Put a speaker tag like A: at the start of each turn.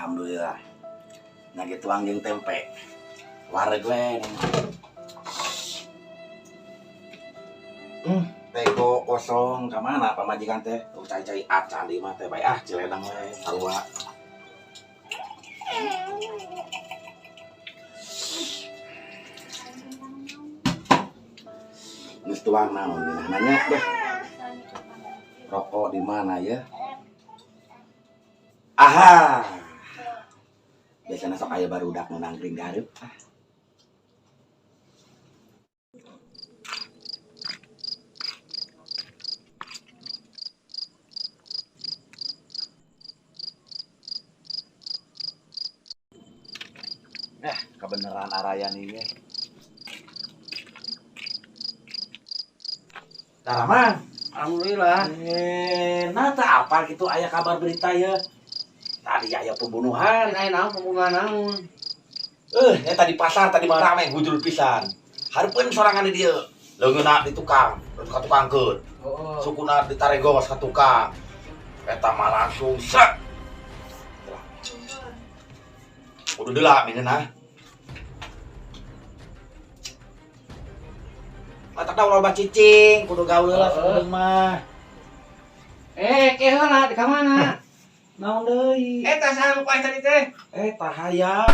A: Alhamdulillah. Nage tuang jeung tempe. Wareg we. Teko kosong ka mana pamajikan teh? Cai-cai acan di mah teh bae ciledang we sarua. Geus tuang naon geus nanya deh. Rokok di mana ya? Aha. Biasanya sok aya barudak nu nangkring gareup. Kebeneran arayan ini. Daraman,
B: Alhamdulillah.
A: nata apa gitu aya kabar berita ya? Tadi aya pembunuhan.
B: Naon pembunuhan naon?
A: Eta di pasar tadi mah rame gujul pisan. Hareupeun sorangan di dieu. Leungeunna di tukang, ka tukangkeun.
B: Oh.
A: Sukuna ditaregos ka tukang. Eta mah langsung sek. Kudu deula mingeunna. Mata tahu loba cicing, kudu gaul heula saeureung mah.
B: Heula di ka mana?
A: Naon deui?
B: Eta saha lupa tadi teh?
A: Tah hayang.